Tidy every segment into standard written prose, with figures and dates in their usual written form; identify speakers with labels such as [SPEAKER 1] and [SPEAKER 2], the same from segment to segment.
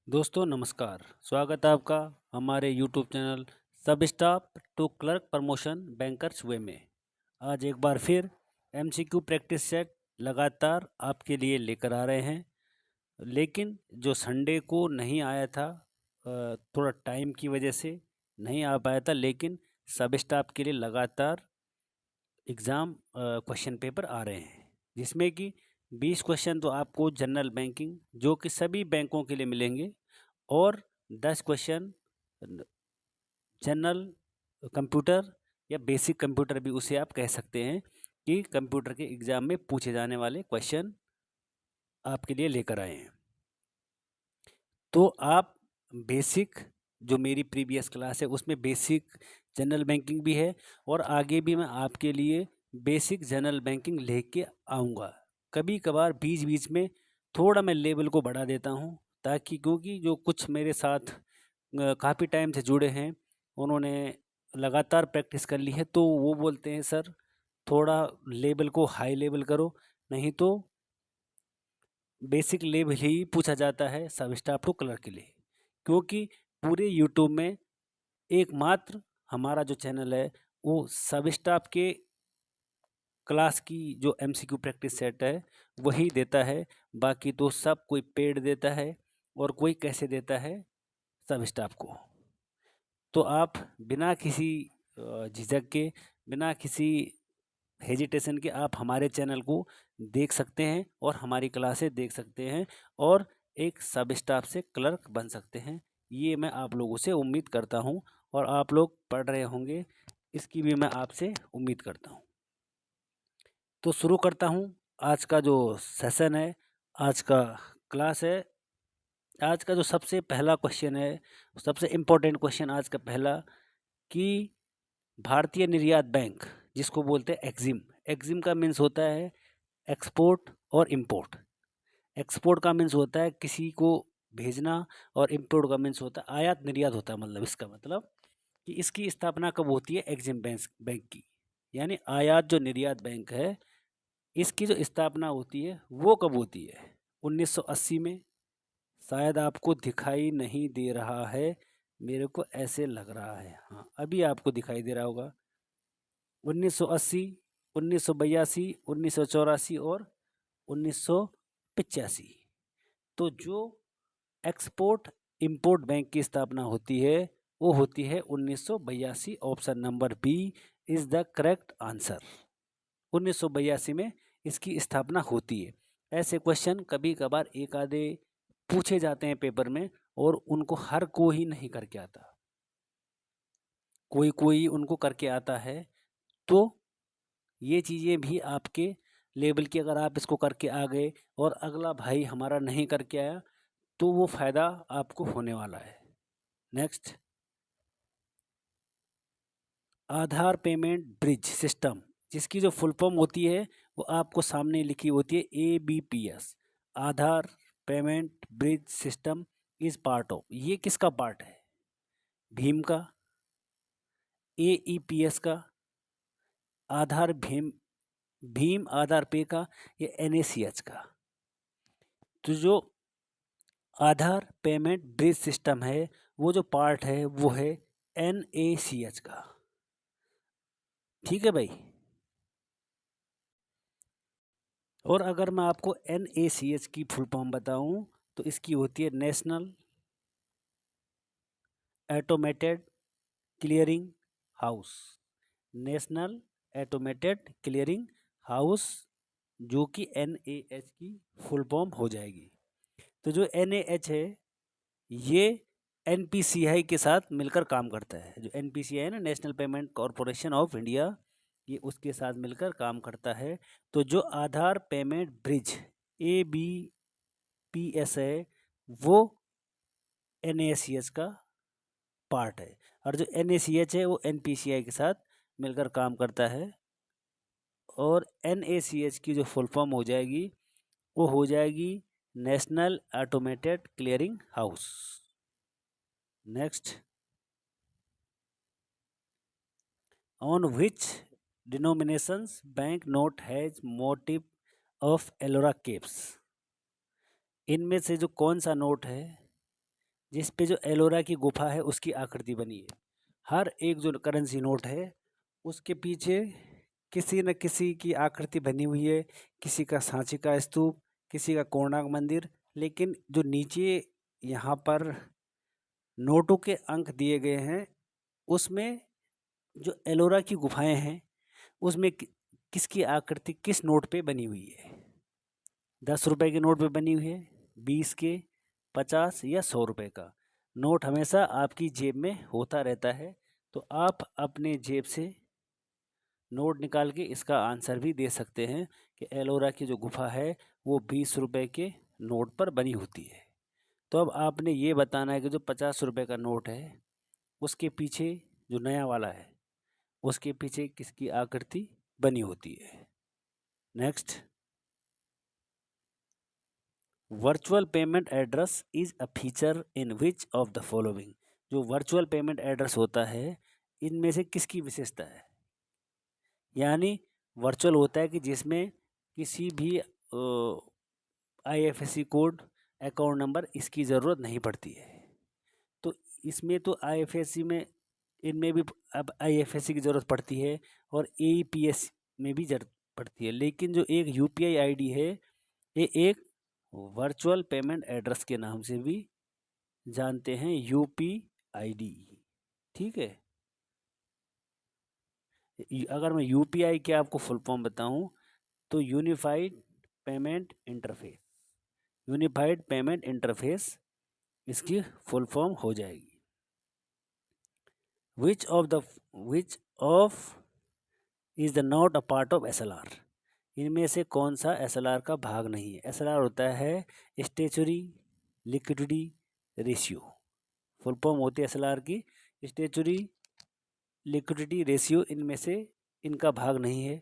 [SPEAKER 1] दोस्तों नमस्कार। स्वागत है आपका हमारे YouTube channel sub staff to clerk promotion bankers way में। आज एक बार फिर एमसीक्यू प्रैक्टिस सेट लगातार आपके लिए लेकर आ रहे हैं, लेकिन जो संडे को नहीं आया था, थोड़ा टाइम की वजह से नहीं आ पाया था, लेकिन सब स्टाफ के लिए लगातार एग्ज़ाम क्वेश्चन पेपर आ रहे हैं, जिसमें कि 20 क्वेश्चन तो आपको जनरल बैंकिंग जो कि सभी बैंकों के लिए मिलेंगे, और 10 क्वेश्चन जनरल कंप्यूटर या बेसिक कंप्यूटर भी उसे आप कह सकते हैं, कि कंप्यूटर के एग्ज़ाम में पूछे जाने वाले क्वेश्चन आपके लिए लेकर आए हैं। तो आप बेसिक, जो मेरी प्रीवियस क्लास है उसमें बेसिक जनरल बैंकिंग भी है, और आगे भी मैं आपके लिए बेसिक जनरल बैंकिंग लेके आऊँगा। कभी कभार बीच बीच में थोड़ा मैं लेवल को बढ़ा देता हूँ, ताकि क्योंकि जो कुछ मेरे साथ काफ़ी टाइम से जुड़े हैं, उन्होंने लगातार प्रैक्टिस कर ली है, तो वो बोलते हैं सर थोड़ा लेवल को हाई लेवल करो, नहीं तो बेसिक लेवल ही पूछा जाता है सब स्टाफ टू क्लर्क के लिए। क्योंकि पूरे यूट्यूब में एकमात्र हमारा जो चैनल है वो सब स्टाफ के क्लास की जो एमसीक्यू प्रैक्टिस सेट है वही देता है। बाकी तो सब कोई पेड देता है और कोई कैसे देता है सब स्टाफ को। तो आप बिना किसी झिझक के, बिना किसी हेजिटेशन के आप हमारे चैनल को देख सकते हैं और हमारी क्लासें देख सकते हैं, और एक सब स्टाफ से क्लर्क बन सकते हैं। ये मैं आप लोगों से उम्मीद करता हूँ, और आप लोग पढ़ रहे होंगे इसकी भी मैं आपसे उम्मीद करता हूँ। तो शुरू करता हूँ आज का जो सेशन है, आज का क्लास है। आज का जो सबसे पहला क्वेश्चन है, सबसे इम्पोर्टेंट क्वेश्चन आज का पहला, कि भारतीय निर्यात बैंक जिसको बोलते हैं एक्जिम, एक्जिम का मीन्स होता है एक्सपोर्ट और इंपोर्ट। एक्सपोर्ट का मीन्स होता है किसी को भेजना, और इंपोर्ट का मीन्स होता है आयात निर्यात होता है। मतलब इसका मतलब कि इसकी स्थापना कब होती है एक्जिम बैंक की, यानी आयात जो निर्यात बैंक है इसकी जो स्थापना होती है वो कब होती है? 1980 में। शायद आपको दिखाई नहीं दे रहा है, मेरे को ऐसे लग रहा है, हाँ अभी आपको दिखाई दे रहा होगा। 1980, 1982, 1984 और 1985। तो जो एक्सपोर्ट इंपोर्ट बैंक की स्थापना होती है वो होती है 1982। Option number B is the correct answer. 1982 में इसकी स्थापना होती है। ऐसे क्वेश्चन कभी कभार एक आधे पूछे जाते हैं पेपर में, और उनको हर कोई नहीं करके आता, कोई कोई उनको करके आता है। तो ये चीज़ें भी आपके लेवल की, अगर आप इसको करके आ गए और अगला भाई हमारा नहीं करके आया, तो वो फ़ायदा आपको होने वाला है। नेक्स्ट, आधार पेमेंट ब्रिज सिस्टम, जिसकी जो फुल फॉर्म होती है वो आपको सामने लिखी होती है ABPS। Aadhaar payment bridge system is part of, ये किसका पार्ट है? भीम का, AEPS का, आधार भीम, भीम आधार पे का, या NACH का? तो जो आधार पेमेंट ब्रिज सिस्टम है वो जो पार्ट है वो है NACH का। ठीक है भाई। और अगर मैं आपको NACH की फुल फॉर्म बताऊं तो इसकी होती है national automated clearing house. National automated clearing house, जो कि NAH की फुल फॉर्म हो जाएगी। तो जो NAH है ये NPCI के साथ मिलकर काम करता है। जो NPCI है ना, national payment corporation of India, ये उसके साथ मिलकर काम करता है। तो जो आधार पेमेंट ब्रिज ABPS है वो NACH का पार्ट है, और जो NACH है वो NPCI के साथ मिलकर काम करता है। और NACH की जो फुल फॉर्म हो जाएगी वो हो जाएगी national automated clearing house. Next, on which denominations bank note has motif of Ellora caps? इनमें से जो कौन सा नोट है जिस पे जो एलोरा की गुफा है उसकी आकृति बनी है। हर एक जो करेंसी नोट है उसके पीछे किसी न किसी की आकृति बनी हुई है, किसी का सांची का स्तूप, किसी का कोणार्क मंदिर। लेकिन जो नीचे यहाँ पर नोटों के अंक दिए गए हैं उसमें जो एलोरा की गुफाएं हैं उसमें किसकी आकृति किस नोट पे बनी हुई है। 10 रुपए के नोट पे बनी हुई है, 20 के, 50 या 100 रुपए का नोट हमेशा आपकी जेब में होता रहता है। तो आप अपने जेब से नोट निकाल के इसका आंसर भी दे सकते हैं कि एलोरा की जो गुफा है वो 20 रुपए के नोट पर बनी होती है। तो अब आपने ये बताना है कि जो 50 रुपए का नोट है उसके पीछे जो नया वाला है उसके पीछे किसकी आकृति बनी होती है। Next, virtual payment address is a feature in which of the following. जो वर्चुअल पेमेंट एड्रेस होता है इनमें से किसकी विशेषता है। यानी वर्चुअल होता है कि जिसमें किसी भी IFSC कोड, अकाउंट नंबर इसकी ज़रूरत नहीं पड़ती है। तो इसमें तो IFSC में इनमें भी अब IFSC की ज़रूरत पड़ती है और AEPS में भी ज़रूरत पड़ती है। लेकिन जो एक UPI ID है ये एक वर्चुअल पेमेंट एड्रेस के नाम से भी जानते हैं, UPID। ठीक है, अगर मैं UPI के आपको फुल फॉर्म बताऊं तो unified payment interface, unified payment interface इसकी फुल फॉर्म हो जाएगी। Which of is the not a part of SLR। इनमें से कौन सा SLR का भाग नहीं है। SLR होता है statutory liquidity ratio, full form होती है SLR की स्टेचुरी लिक्विडिटी रेशियो। इनमें से इनका भाग नहीं है।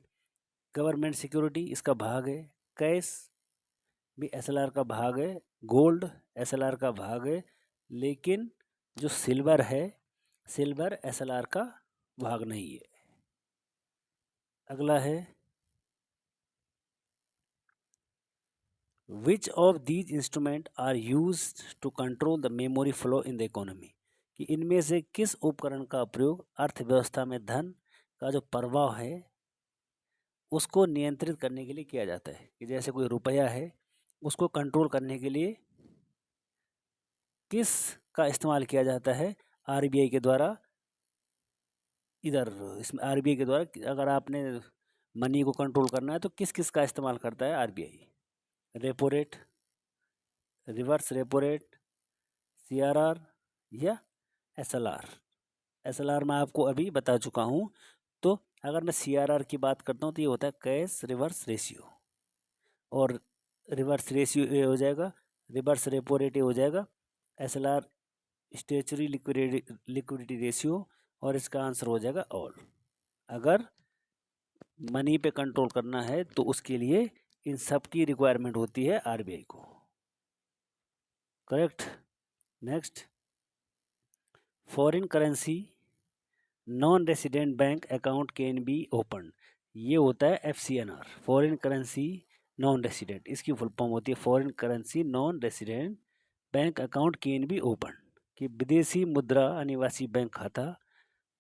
[SPEAKER 1] गवर्नमेंट सिक्योरिटी इसका भाग है, कैश भी SLR का भाग है, गोल्ड SLR का भाग है, लेकिन जो सिल्वर है सिल्वर SLR का भाग नहीं है। अगला है, which of these instrument are used to control the memory flow in the economy. कि इनमें से किस उपकरण का प्रयोग अर्थव्यवस्था में धन का जो प्रवाह है उसको नियंत्रित करने के लिए किया जाता है। कि जैसे कोई रुपया है उसको कंट्रोल करने के लिए किस का इस्तेमाल किया जाता है। RBI के द्वारा, इधर इसमें RBI के द्वारा अगर आपने मनी को कंट्रोल करना है तो किस किस का इस्तेमाल करता है RBI। Repo rate, reverse repo rate, CRR या SLR। SLR मैं आपको अभी बता चुका हूँ। तो अगर मैं CRR की बात करता हूँ तो ये होता है कैश रिवर्स रेशियो, और रिवर्स रेशियो ये हो जाएगा, रिवर्स रेपो रेट ये हो जाएगा, SLR स्टेचुरी लिक्विडिटी रेशियो, और इसका आंसर हो जाएगा ऑल। अगर मनी पे कंट्रोल करना है तो उसके लिए इन सब की रिक्वायरमेंट होती है RBI को। Correct. Next, foreign currency non resident bank account can be open. ये होता है FCNR, foreign currency non resident. इसकी फुल फॉर्म होती है foreign currency non resident bank account can be open. कि विदेशी मुद्रा अनिवासी बैंक खाता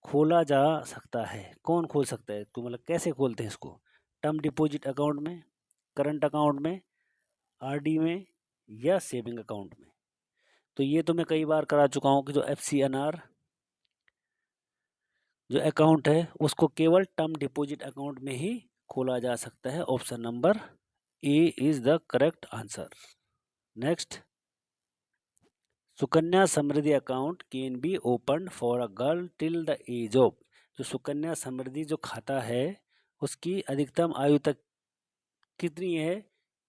[SPEAKER 1] खोला जा सकता है। कौन खोल सकता है, तो मतलब कैसे खोलते हैं इसको। टर्म डिपॉजिट अकाउंट में, करंट अकाउंट में, RD में, या सेविंग अकाउंट में। तो ये तो मैं कई बार करा चुका हूँ कि जो FCNR जो अकाउंट है उसको केवल टर्म डिपॉजिट अकाउंट में ही खोला जा सकता है। Option number A is the correct answer. Next, Sukanya Samriddhi account can be open for a girl till the age of. जो सुकन्या समृद्धि जो खाता है उसकी अधिकतम आयु तक कितनी है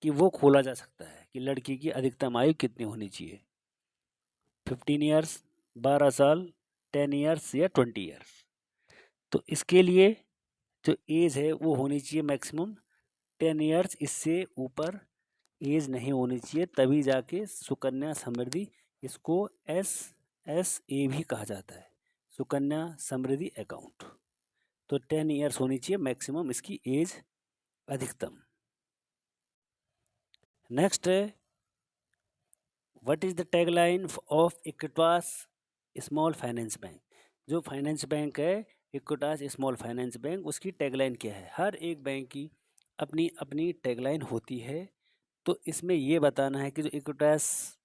[SPEAKER 1] कि वो खोला जा सकता है, कि लड़की की अधिकतम आयु कितनी होनी चाहिए। 15 ईयर्स, 12 साल, 10 ईयर्स या 20 ईयर्स। तो इसके लिए जो एज है वो होनी चाहिए मैक्सिमम 10 ईयर्स। इससे ऊपर एज नहीं होनी चाहिए, तभी जाके सुकन्या समृद्धि, इसको SSA भी कहा जाता है, सुकन्या समृद्धि अकाउंट। तो 10 ईयर्स होनी चाहिए मैक्सिमम इसकी एज, अधिकतम। नेक्स्ट है, what is the tagline of Equitas small finance bank? जो फाइनेंस बैंक है इक्विटास स्मॉल फाइनेंस बैंक, उसकी टैगलाइन क्या है? हर एक बैंक की अपनी अपनी टैगलाइन होती है। तो इसमें ये बताना है कि जो इक्विटास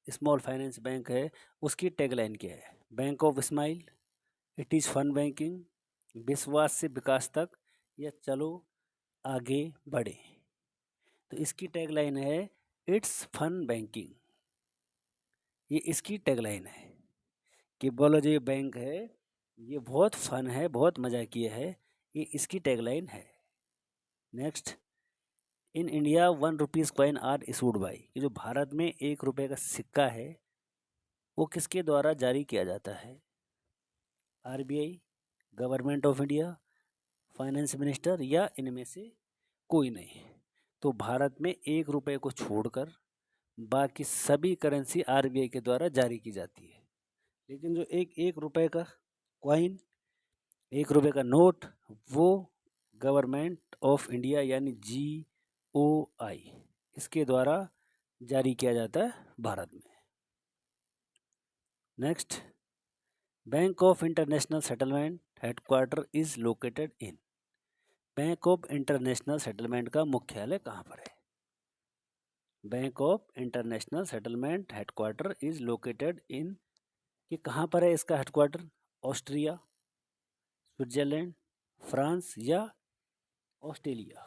[SPEAKER 1] स्मॉल फाइनेंस बैंक है उसकी टैगलाइन क्या है? Bank of smile, it is fun banking, विश्वास से विकास तक, या चलो आगे बढ़े। तो इसकी टैगलाइन है इट्स फन बैंकिंग। ये इसकी टैगलाइन है कि बोलो जो ये बैंक है ये बहुत फन है, बहुत मजा किया है, ये इसकी टैगलाइन है। Next, in India 1 rupees coin are issued by. ये जो भारत में 1 रुपये का सिक्का है वो किसके द्वारा जारी किया जाता है? RBI, government of India, finance minister, या इनमें से कोई नहीं। तो भारत में 1 रुपये को छोड़कर बाकी सभी करेंसी आरबीआई के द्वारा जारी की जाती है। लेकिन जो एक 1 रुपये का कॉइन, 1 रुपये का नोट, वो गवर्नमेंट ऑफ इंडिया यानी GOI इसके द्वारा जारी किया जाता है भारत में। Next, bank of international settlement headquarter is located in. Bank of international settlement का मुख्यालय कहाँ पर है? Bank of international settlement headquarter is located in, कि कहाँ पर है इसका हेडक्वार्टर? ऑस्ट्रिया, स्विट्जरलैंड, फ्रांस, या ऑस्ट्रेलिया?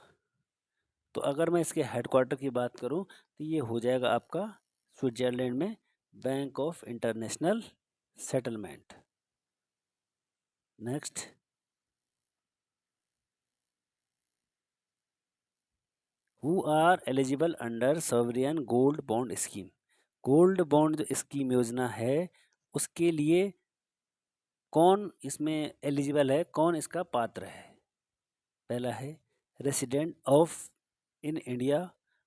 [SPEAKER 1] तो अगर मैं इसके हेडक्वार्टर की बात करूं तो ये हो जाएगा आपका स्विट्जरलैंड में bank of international settlement. Next, who are eligible under sovereign gold bond scheme. Gold bond जो स्कीम योजना है उसके लिए कौन इसमें एलिजिबल है, कौन इसका पात्र है? पहला है रेसिडेंट ऑफ इन इंडिया,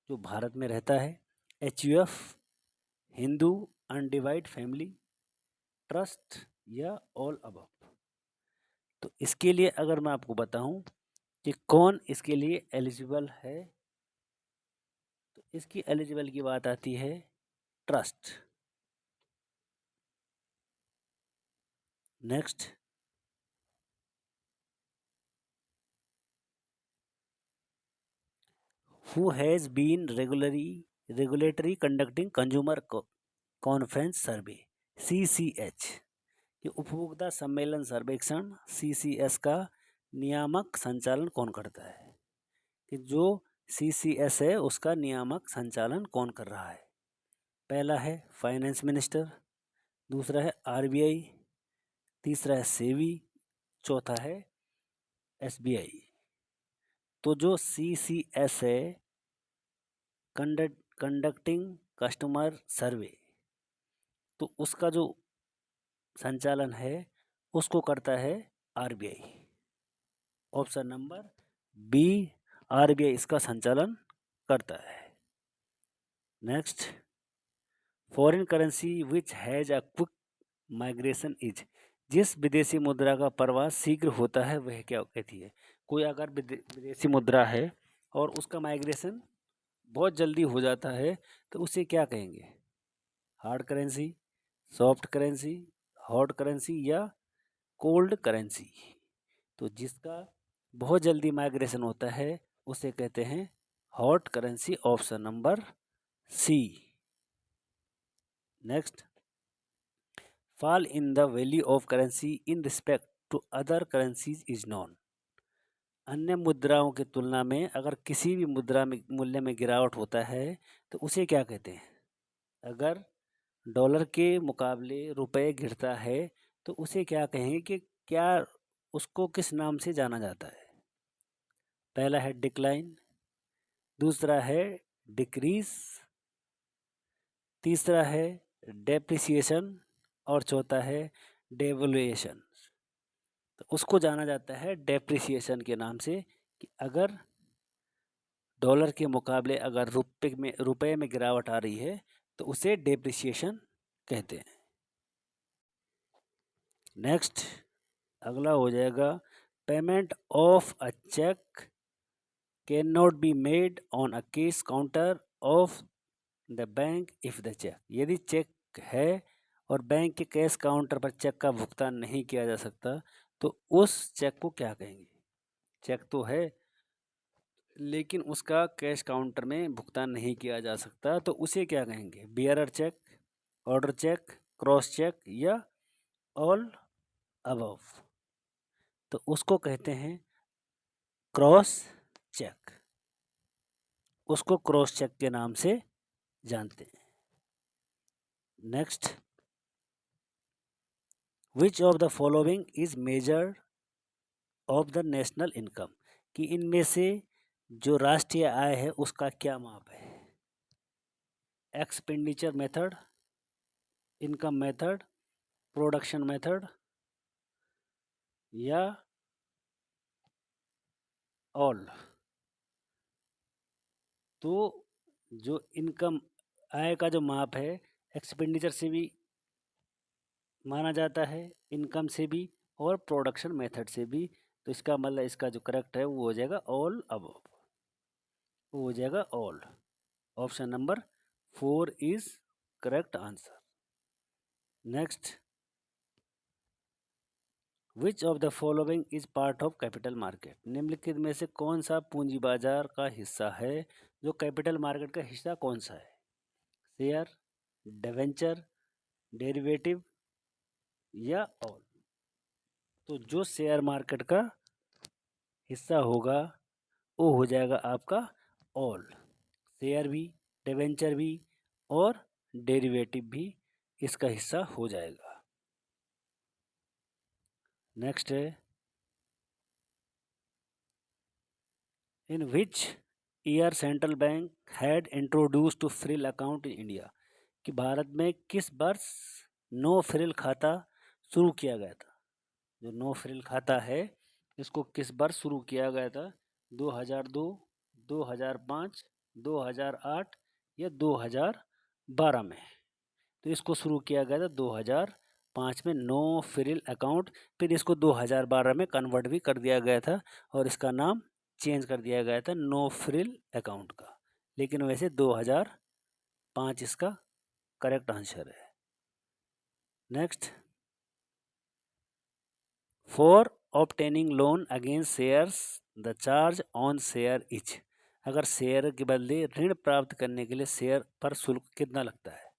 [SPEAKER 1] जो भारत में रहता है, HUF, Hindu undivided family, trust, या ऑल अबव? तो इसके लिए अगर मैं आपको बताऊं कि कौन इसके लिए एलिजिबल है तो इसकी एलिजिबल की बात आती है trust. Next, who has been regulatory conducting consumer conference survey, CCH? ये उपभोक्ता सम्मेलन सर्वेक्षण CCS का नियामक संचालन कौन करता है? कि जो CCS है उसका नियामक संचालन कौन कर रहा है? पहला है फाइनेंस मिनिस्टर, दूसरा है RBI, तीसरा है सेबी, चौथा है SBI। तो जो CCS है कंडक्टिंग कस्टमर सर्वे, तो उसका जो संचालन है उसको करता है RBI। Option number B, RBI इसका संचालन करता है। Next, foreign currency which has a quick migration is. जिस विदेशी मुद्रा का प्रवास शीघ्र होता है वह क्या कहती है? कोई अगर विदेशी मुद्रा है और उसका माइग्रेशन बहुत जल्दी हो जाता है तो उसे क्या कहेंगे? Hard currency, soft currency, hot currency, या कोल्ड करेंसी? तो जिसका बहुत जल्दी माइग्रेशन होता है उसे कहते हैं hot currency, option number C. Next, fall in the value of currency in respect to other currencies is known। अन्य मुद्राओं की तुलना में अगर किसी भी मुद्रा में मूल्य में गिरावट होता है तो उसे क्या कहते हैं? अगर डॉलर के मुकाबले रुपए गिरता है तो उसे क्या कहेंगे, कि क्या उसको किस नाम से जाना जाता है? पहला है डिक्लाइन, दूसरा है डिक्रीज, तीसरा है डेप्रिसिएशन, और चौथा है डेवल्यूएशन। तो उसको जाना जाता है डेप्रिसिएशन के नाम से, कि अगर डॉलर के मुकाबले अगर रुपए में गिरावट आ रही है तो उसे डेप्रिसिएशन कहते हैं। नेक्स्ट, अगला हो जाएगा payment of a cheque can not be made on a cash counter of the bank if the cheque, यदि चेक है और बैंक के कैश काउंटर पर चेक का भुगतान नहीं किया जा सकता तो उस चेक को क्या कहेंगे? चेक तो है लेकिन उसका कैश काउंटर में भुगतान नहीं किया जा सकता तो उसे क्या कहेंगे? Bearer cheque, order cheque, cross cheque या ऑल अबव? तो उसको कहते हैं क्रॉस चेक, उसको क्रॉस चेक के नाम से जानते हैं। Next, which of the following is measure of the national income, कि इनमें से जो राष्ट्रीय आय है उसका क्या माप है? Expenditure method, income method, production method या ऑल? तो जो इनकम आय का जो माप है एक्सपेंडिचर से भी माना जाता है, इनकम से भी और प्रोडक्शन मेथड से भी। तो इसका मतलब इसका जो करेक्ट है वो हो जाएगा ऑल अबव, वो हो जाएगा all. Option number 4 is correct answer. Next, which of the following is part of capital market, निम्नलिखित में से कौन सा पूंजी बाजार का हिस्सा है? जो कैपिटल मार्केट का हिस्सा कौन सा है? शेयर, डिवेंचर, डेरिवेटिव या ऑल? तो जो शेयर मार्केट का हिस्सा होगा वो हो जाएगा आपका ऑल। शेयर भी, डिवेंचर भी और डेरिवेटिव भी इसका हिस्सा हो जाएगा। नेक्स्ट है, in which year central bank had introduced to frill account in India, कि भारत में किस वर्ष नो फ्रिल खाता शुरू किया गया था? जो नो फ्रिल खाता है इसको किस वर्ष शुरू किया गया था? 2002, 2005, 2008 या 2012 में? तो इसको शुरू किया गया था 2005 में नो फ्रिल अकाउंट, फिर इसको 2012 में कन्वर्ट भी कर दिया गया था और इसका नाम चेंज कर दिया गया था नो फ्रिल अकाउंट का। लेकिन वैसे 2005 इसका करेक्ट आंसर है। Next, for obtaining loan against shares the charge on share etch, अगर शेयर के बदले ऋण प्राप्त करने के लिए शेयर पर शुल्क कितना लगता है?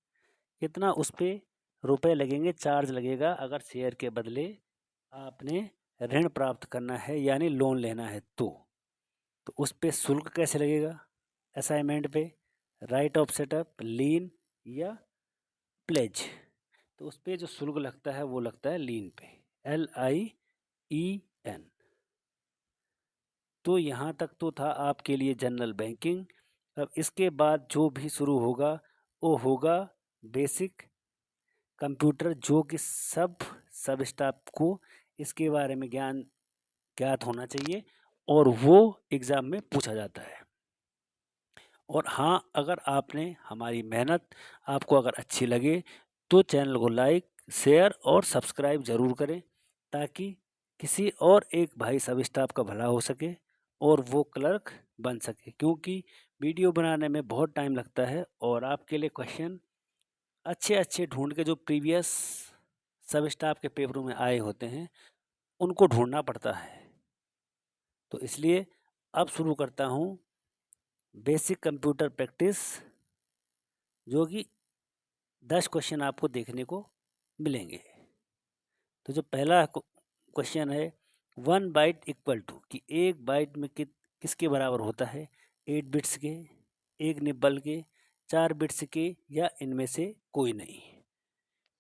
[SPEAKER 1] कितना उस पर रुपए लगेंगे, चार्ज लगेगा अगर शेयर के बदले आपने ऋण प्राप्त करना है यानी लोन लेना है तो उस पर शुल्क कैसे लगेगा? असाइनमेंट पे, राइट ऑफ सेटअप, लीन या प्लेज? तो उस पर जो शुल्क लगता है वो लगता है लीन पे, LIEN। तो यहाँ तक तो था आपके लिए जनरल बैंकिंग। अब इसके बाद जो भी शुरू होगा वो होगा बेसिक कंप्यूटर, जो कि सब स्टाफ को इसके बारे में ज्ञान ज्ञात होना चाहिए और वो एग्ज़ाम में पूछा जाता है। और हाँ, अगर आपने हमारी मेहनत आपको अगर अच्छी लगे तो चैनल को लाइक, शेयर और सब्सक्राइब ज़रूर करें ताकि किसी और एक भाई सब स्टाफ का भला हो सके और वो क्लर्क बन सके, क्योंकि वीडियो बनाने में बहुत टाइम लगता है और आपके लिए क्वेश्चन अच्छे अच्छे ढूंढ के जो प्रीवियस सब स्टाफ के पेपरों में आए होते हैं उनको ढूंढना पड़ता है। तो इसलिए अब शुरू करता हूँ बेसिक कंप्यूटर प्रैक्टिस, जो कि 10 क्वेश्चन आपको देखने को मिलेंगे। तो जो पहला क्वेश्चन है, 1 बाइट इक्वल टू, कि एक बाइट में किसके बराबर होता है? 8 बिट्स के, एक निब्बल के, 4 बिट्स के या इनमें से कोई नहीं?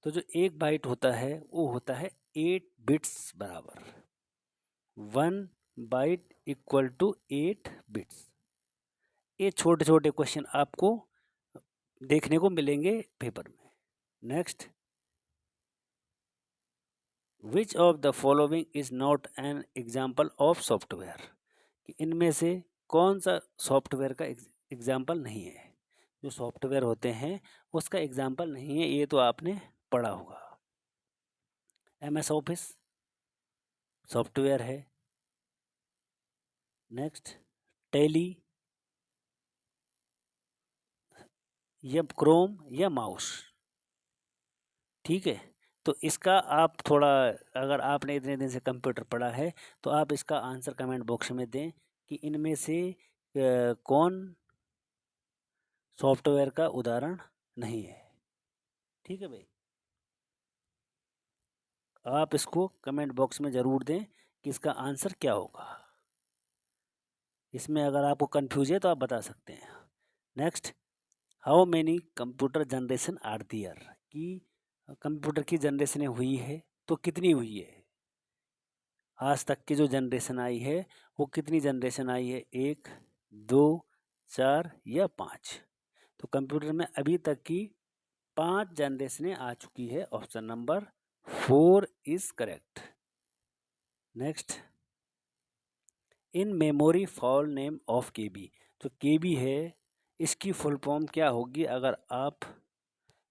[SPEAKER 1] तो जो एक बाइट होता है वो होता है 8 बिट्स बराबर। 1 बाइट इक्वल टू 8 बिट्स। ये छोटे छोटे क्वेश्चन आपको देखने को मिलेंगे पेपर में। Next, which of the following is not an example of software, कि इनमें से कौन सा सॉफ्टवेयर का एग्जाम्पल नहीं है? जो सॉफ्टवेयर होते हैं उसका एग्जाम्पल नहीं है, ये तो आपने पढ़ा होगा। MS ऑफिस सॉफ्टवेयर है। नेक्स्ट, टैली, या क्रोम या माउस। ठीक है, तो इसका आप थोड़ा, अगर आपने इतने दिन से कंप्यूटर पढ़ा है तो आप इसका आंसर कमेंट बॉक्स में दें कि इनमें से कौन सॉफ्टवेयर का उदाहरण नहीं है। ठीक है भाई, आप इसको कमेंट बॉक्स में ज़रूर दें कि इसका आंसर क्या होगा। इसमें अगर आपको कंफ्यूज है तो आप बता सकते हैं। Next, how many computer generation are there, कि कंप्यूटर की जनरेशनें हुई है तो कितनी हुई है। आज तक की जो जनरेशन आई है वो कितनी जनरेशन आई है, 1, 2, 4 या 5। तो कंप्यूटर में अभी तक की 5 जनरेशनें आ चुकी है। Option number 4 is correct. Next, in memory fall name of KB, जो केबी है इसकी फुल फॉर्म क्या होगी। अगर आप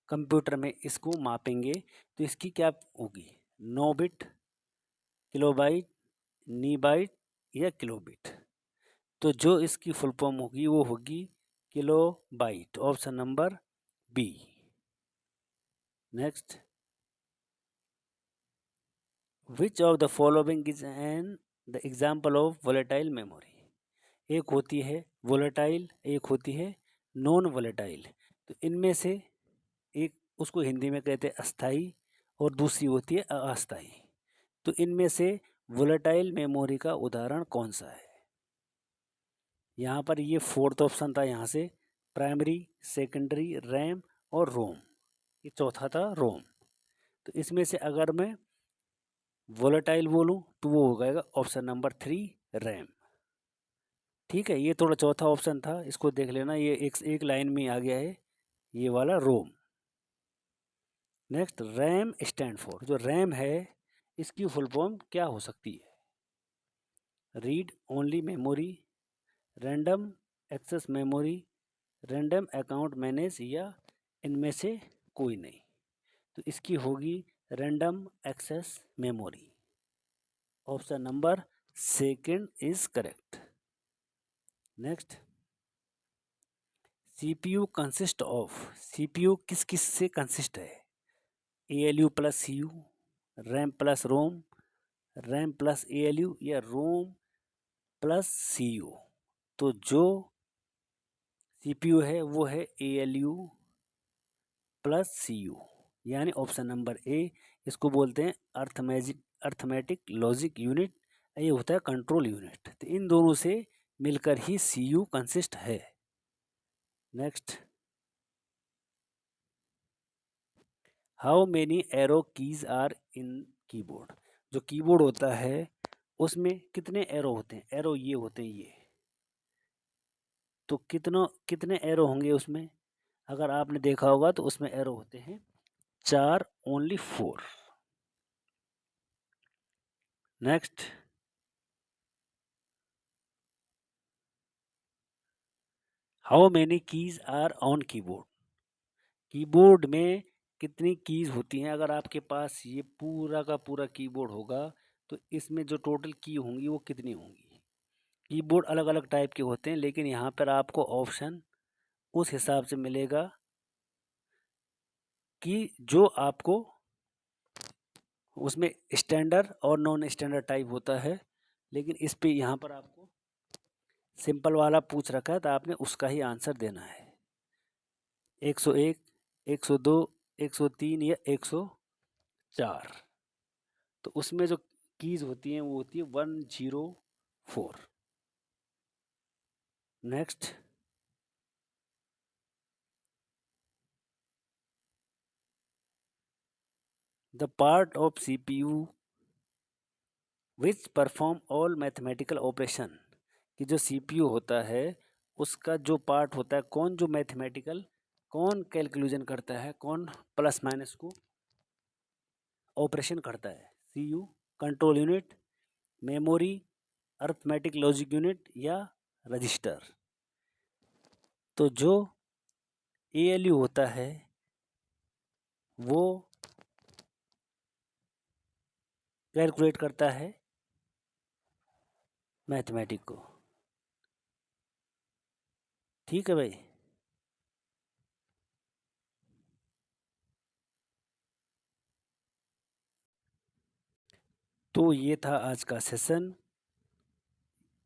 [SPEAKER 1] कंप्यूटर में इसको मापेंगे तो इसकी क्या होगी, 9 बिट, किलोबाइट, नीबाइट या किलोबिट। तो जो इसकी फुल फॉर्म होगी वो होगी kilobyte. Option number B. Next, which of the following is an the example of volatile memory. एक होती है वोलेटाइल, एक होती है नॉन वोलेटाइल। तो इनमें से एक, उसको हिंदी में कहते हैं अस्थाई, और दूसरी होती है अस्थाई। तो इनमें से वोलेटाइल मेमोरी का उदाहरण कौन सा है। यहाँ पर ये फोर्थ ऑप्शन था, यहाँ से प्राइमरी, सेकेंडरी, रैम और रोम। ये चौथा था रोम। तो इसमें से अगर मैं वोलेटाइल बोलूँ तो वो हो जाएगा ऑप्शन नंबर 3 रैम। ठीक है, ये थोड़ा चौथा ऑप्शन था, इसको देख लेना, ये एक लाइन में आ गया है, ये वाला ROM. Next, RAM stand for, जो रैम है इसकी फुल फॉर्म क्या हो सकती है। Read only memory, random access memory, random account manage या इनमें से कोई नहीं। तो इसकी होगी random access memory. Option number second is correct. Next, CPU consist of, CPU किस किस से कंसिस्ट है। ALU plus CU, RAM plus ROM, RAM plus ALU या रोम प्लस सीयू। तो जो सीपीयू है वो है एएलयू प्लस सीयू, यानी ऑप्शन नंबर ए। इसको बोलते हैं अर्थमेटिक लॉजिक यूनिट, ये होता है कंट्रोल यूनिट। तो इन दोनों से मिलकर ही सीयू कंसिस्ट है। Next, how many arrow keys are in keyboard, जो कीबोर्ड होता है उसमें कितने एरो होते हैं। एरो ये होते हैं ये, तो कितने एरो होंगे उसमें। अगर आपने देखा होगा तो उसमें एरो होते हैं 4, only 4। Next, how many keys are on keyboard, keyboard में कितनी कीज होती हैं। अगर आपके पास ये पूरा का पूरा कीबोर्ड होगा तो इसमें जो टोटल की होंगी वो कितनी होंगी। कीबोर्ड अलग अलग टाइप के होते हैं, लेकिन यहाँ पर आपको ऑप्शन उस हिसाब से मिलेगा कि जो आपको उसमें स्टैंडर्ड और नॉन स्टैंडर्ड टाइप होता है। लेकिन इस पे यहाँ पर आपको सिंपल वाला पूछ रखा है तो आपने उसका ही आंसर देना है। 101, 102, 103 या 104। तो उसमें जो कीज होती हैं वो होती है 104। Next, the part of CPU which perform all mathematical operation, कि जो सीपीयू होता है उसका जो पार्ट होता है, कौन जो मैथमेटिकल, कौन कैलकुलेशन करता है, कौन प्लस माइनस को ऑपरेशन करता है। CU, control unit, memory, arithmetic logic unit या रजिस्टर। तो जो एएलयू होता है वो कैलकुलेट करता है मैथमेटिक को। ठीक है भाई। तो ये था आज का सेशन,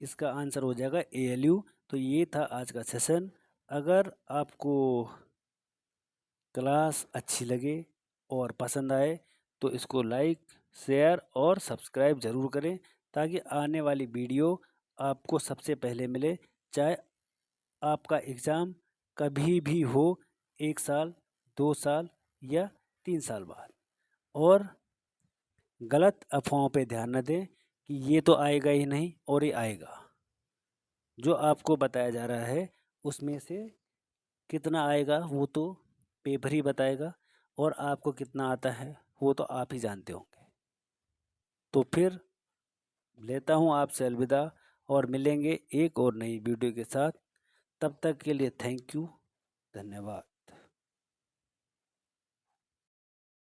[SPEAKER 1] इसका आंसर हो जाएगा ALU। तो ये था आज का सेशन। अगर आपको क्लास अच्छी लगे और पसंद आए तो इसको लाइक, शेयर और सब्सक्राइब ज़रूर करें, ताकि आने वाली वीडियो आपको सबसे पहले मिले, चाहे आपका एग्ज़ाम कभी भी हो, 1 साल, 2 साल या 3 साल बाद। और गलत अफ़वाहों पे ध्यान न दें कि ये तो आएगा ही नहीं और ये आएगा। जो आपको बताया जा रहा है उसमें से कितना आएगा वो तो पेपर ही बताएगा, और आपको कितना आता है वो तो आप ही जानते होंगे। तो फिर लेता हूँ आपसे अलविदा, और मिलेंगे एक और नई वीडियो के साथ। तब तक के लिए थैंक यू, धन्यवाद।